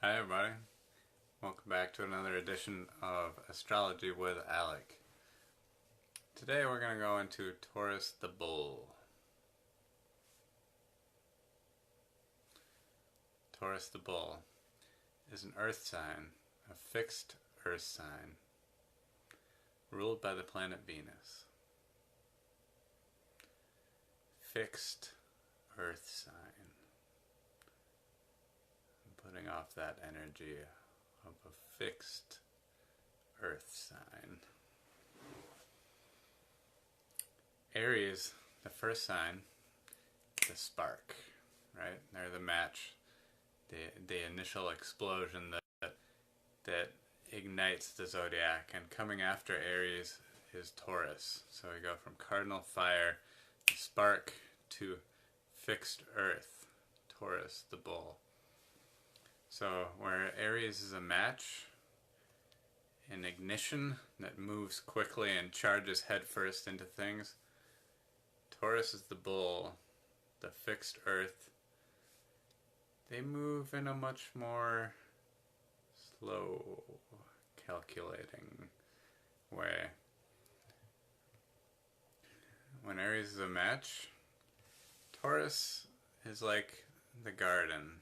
Hi everybody, welcome back to another edition of Astrology with Alec. Today we're going to go into Taurus the Bull. Taurus the Bull is an earth sign, a fixed earth sign, ruled by the planet Venus. Fixed earth sign. Putting off that energy of a fixed earth sign. Aries, the first sign, the spark, right? They're the match, the initial explosion that ignites the zodiac. And coming after Aries is Taurus. So we go from cardinal fire, the spark, to fixed earth, Taurus the bull. So where Aries is a match, an ignition that moves quickly and charges headfirst into things, Taurus is the bull, the fixed earth. They move in a much more slow, calculating way. When Aries is a match, Taurus is like the garden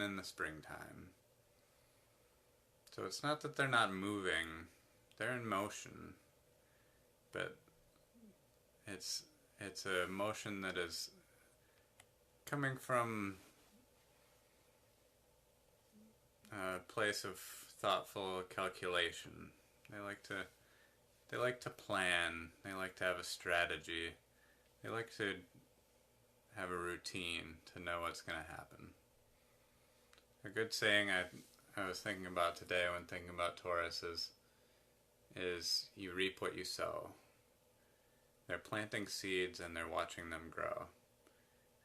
in the springtime. So it's not that they're not moving, they're in motion, but it's a motion that is coming from a place of thoughtful calculation. They like to plan, they like to have a strategy, they like to have a routine to know what's going to happen. A good saying I was thinking about today when thinking about Taurus is you reap what you sow. They're planting seeds and they're watching them grow.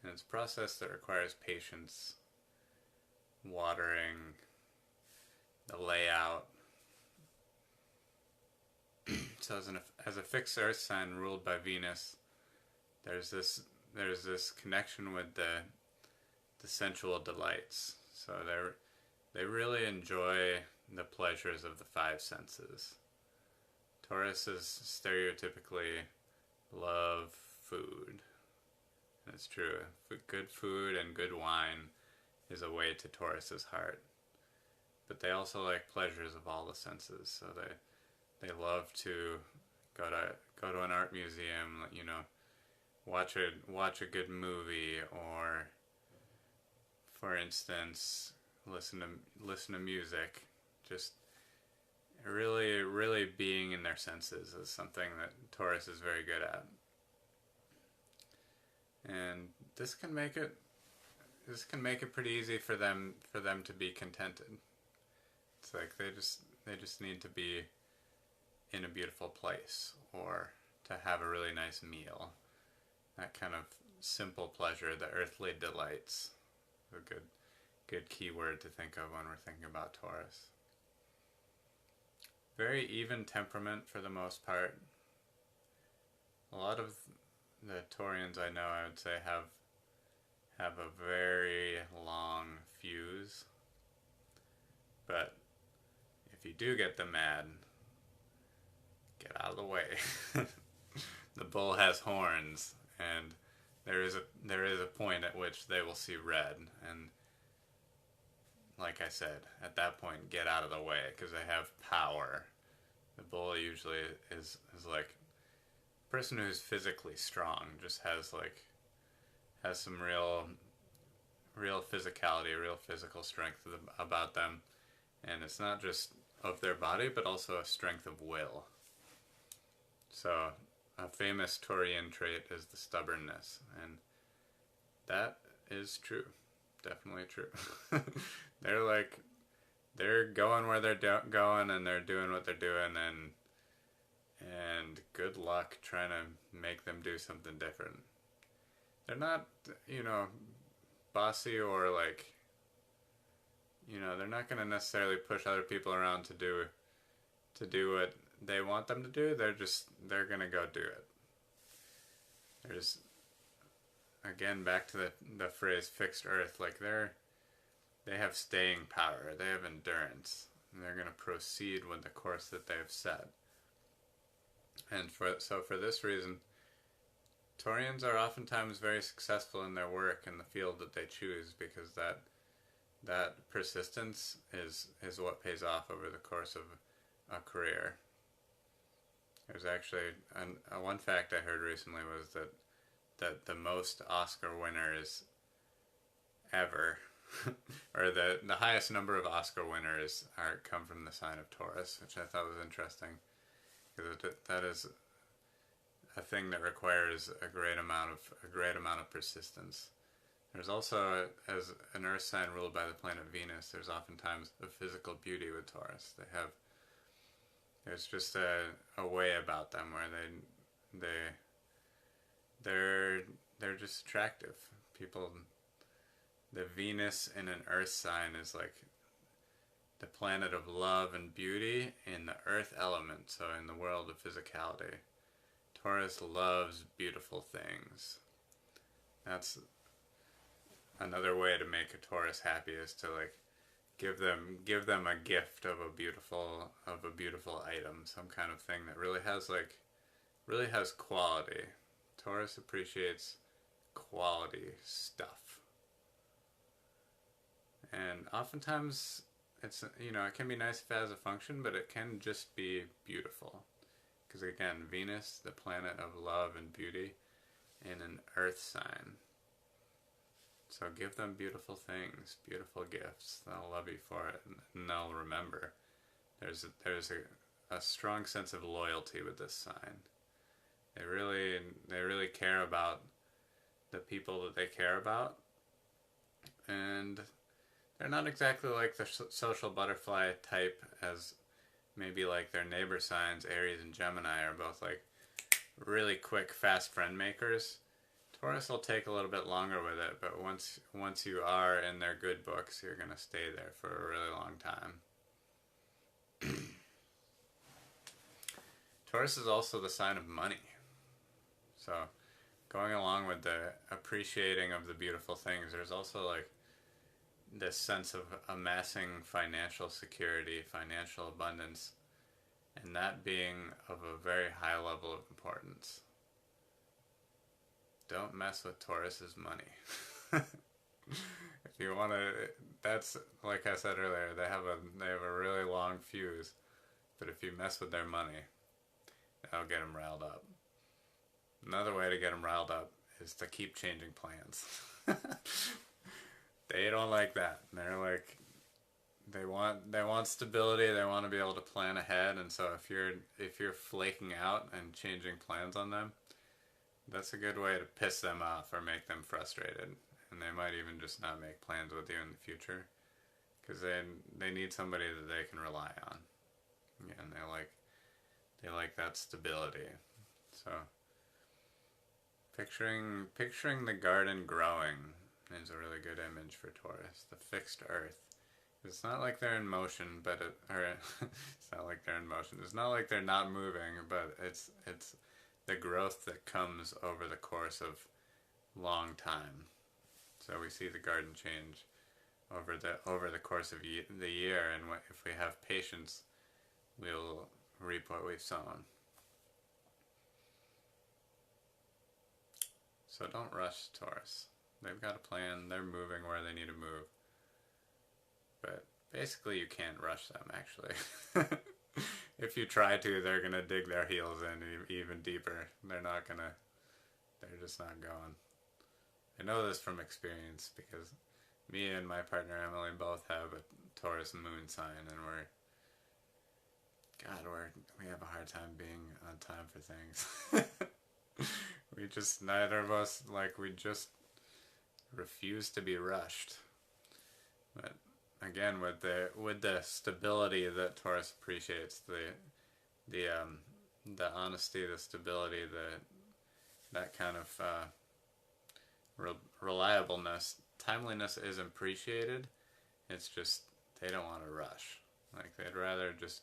And it's a process that requires patience, watering, the layout. So as a fixed earth sign ruled by Venus, there's this connection with the sensual delights. So they really enjoy the pleasures of the five senses. Taurus is stereotypically love food. And it's true. Good food and good wine is a way to Taurus's heart. But they also like pleasures of all the senses. So they love to go to an art museum, watch a good movie, or for instance, listen to music. Just really being in their senses is something that Taurus is very good at. And this can make it pretty easy for them to be contented. It's like they just need to be in a beautiful place, or to have a really nice meal. That kind of simple pleasure, the earthly delights. A good keyword to think of when we're thinking about Taurus. Very even temperament for the most part. A lot of the Taurians I know, I would say, have a very long fuse. But if you do get them mad, get out of the way. The bull has horns, and there is a point at which they will see red, and like I said, at that point, get out of the way, because they have power. The bull usually is like a person who's physically strong, just has some real physicality, real physical strength about them, and it's not just of their body, but also a strength of will. So a famous Taurian trait is the stubbornness, and that is true. Definitely true. They're going where they're going, and they're doing what they're doing, and good luck trying to make them do something different. They're not, bossy, or they're not going to necessarily push other people around to do what they want them to do. They're going to go do it. There's, again, back to the phrase fixed earth, like they're they have staying power, they have endurance, and they're going to proceed with the course that they've set. And for this reason, Taurians are oftentimes very successful in their work in the field that they choose, because that persistence is what pays off over the course of a career. There's actually one fact I heard recently was that the most Oscar winners ever, or the highest number of Oscar winners come from the sign of Taurus, which I thought was interesting, because that is a thing that requires a great amount of persistence. There's also, as an Earth sign ruled by the planet Venus, there's oftentimes a physical beauty with Taurus. There's just a way about them where they're just attractive. People, the Venus in an Earth sign is like the planet of love and beauty in the Earth element, so in the world of physicality. Taurus loves beautiful things. That's another way to make a Taurus happy, is to like give them a gift of a beautiful item, some kind of thing that really has quality. Taurus appreciates quality stuff. And oftentimes it can be nice if it has a function, but it can just be beautiful. Because again, Venus, the planet of love and beauty, in an Earth sign. So give them beautiful things, beautiful gifts. They'll love you for it, and they'll remember. There's a strong sense of loyalty with this sign. They really care about the people that they care about, and they're not exactly like the social butterfly type, as maybe like their neighbor signs, Aries and Gemini, are both like really quick, fast friend makers. Taurus will take a little bit longer with it, but once you are in their good books, you're going to stay there for a really long time. Taurus is also the sign of money. So going along with the appreciating of the beautiful things, there's also like this sense of amassing financial security, financial abundance, and that being of a very high level of importance. Don't mess with Taurus's money. If you want to, that's like I said earlier, they have a really long fuse, but if you mess with their money, that'll get them riled up. Another way to get them riled up is to keep changing plans. They don't like that. They're like, they want stability. They want to be able to plan ahead. And so if you're flaking out and changing plans on them, that's a good way to piss them off or make them frustrated. And they might even just not make plans with you in the future, because they need somebody that they can rely on. Yeah, and they like that stability. So picturing the garden growing is a really good image for Taurus. The fixed earth. It's not like they're in motion, but it's not like they're in motion. It's not like they're not moving, but it's the growth that comes over the course of long time. So we see the garden change over the course of the year, and if we have patience, we'll reap what we've sown. So don't rush Taurus. They've got a plan. They're moving where they need to move. But basically you can't rush them, actually. If you try to, they're going to dig their heels in even deeper. They're just not going. I know this from experience, because me and my partner Emily both have a Taurus moon sign, and we have a hard time being on time for things. Neither of us, we just refuse to be rushed. But again, with the stability that Taurus appreciates, the honesty, the stability, that kind of reliableness, timeliness is appreciated. It's just they don't want to rush. They'd rather just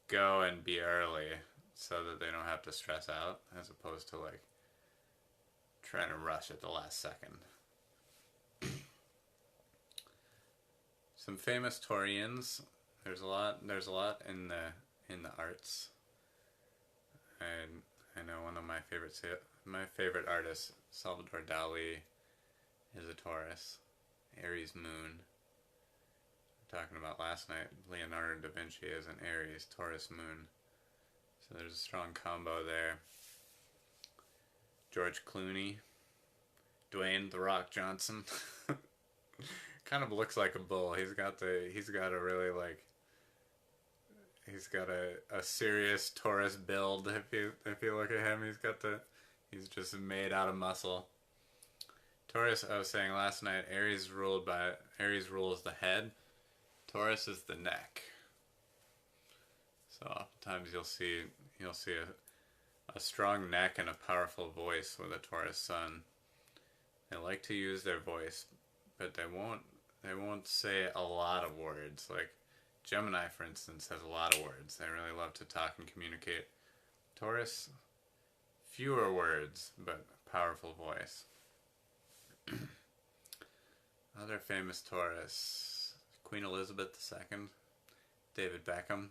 go and be early so that they don't have to stress out, as opposed to trying to rush at the last second. Some famous Taurians. There's a lot. There's a lot in the arts. And I know one of my favorite artists, Salvador Dali, is a Taurus. Aries moon. Talking about last night, Leonardo da Vinci is an Aries Taurus moon. So there's a strong combo there. George Clooney, Dwayne "The Rock" Johnson, kind of looks like a bull. He's got a really like, he's got a serious Taurus build. If you look at him, he's just made out of muscle. Taurus, I was saying last night, Aries rules the head. Taurus is the neck. So oftentimes you'll see a strong neck and a powerful voice with a Taurus sun. They like to use their voice, but they won't say a lot of words. Like Gemini, for instance, has a lot of words. They really love to talk and communicate. Taurus, fewer words, but powerful voice. Other famous Taurus: Queen Elizabeth II, David Beckham.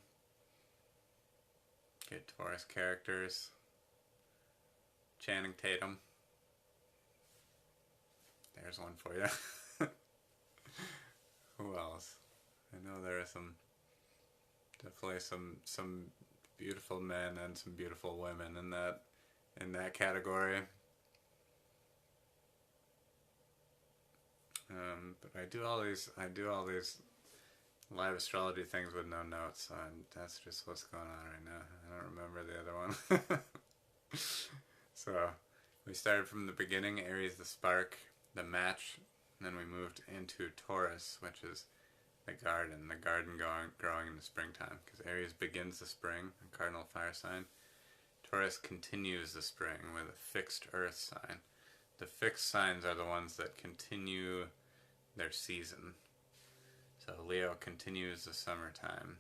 Good Taurus characters. Channing Tatum. There's one for you. Who else? I know there are definitely some beautiful men and some beautiful women in that category. But I do all these live astrology things with no notes, so that's just what's going on right now. I don't remember the other one. So we started from the beginning, Aries the spark, the match, and then we moved into Taurus, which is the garden growing in the springtime, because Aries begins the spring, a cardinal fire sign. Taurus continues the spring with a fixed earth sign. The fixed signs are the ones that continue their season. So Leo continues the summertime,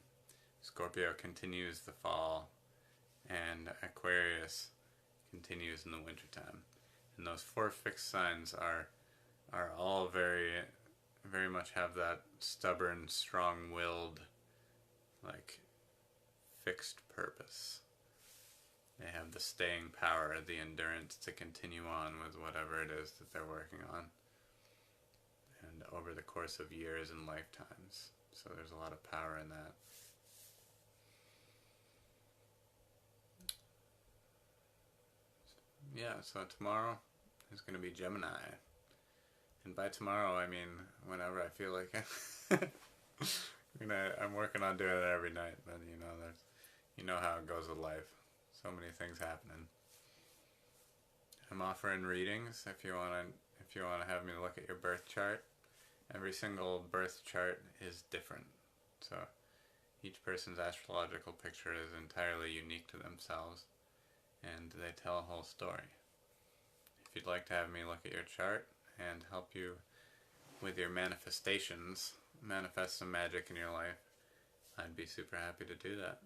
Scorpio continues the fall, and Aquarius continues in the wintertime. And those four fixed signs are all very much have that stubborn, strong-willed, like, fixed purpose. They have the staying power, the endurance to continue on with whatever it is that they're working on. And over the course of years and lifetimes. So there's a lot of power in that. Yeah, so tomorrow is going to be Gemini. And by tomorrow, I mean whenever I feel like it. I'm working on doing it every night, but you know how it goes with life. So many things happening. I'm offering readings if you want to have me look at your birth chart. Every single birth chart is different. So each person's astrological picture is entirely unique to themselves, and they tell a whole story. If you'd like to have me look at your chart and help you with your manifestations, manifest some magic in your life, I'd be super happy to do that.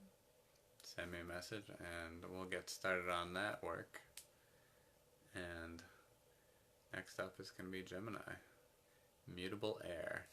Send me a message and we'll get started on that work. And next up is going to be Gemini. Mutable air.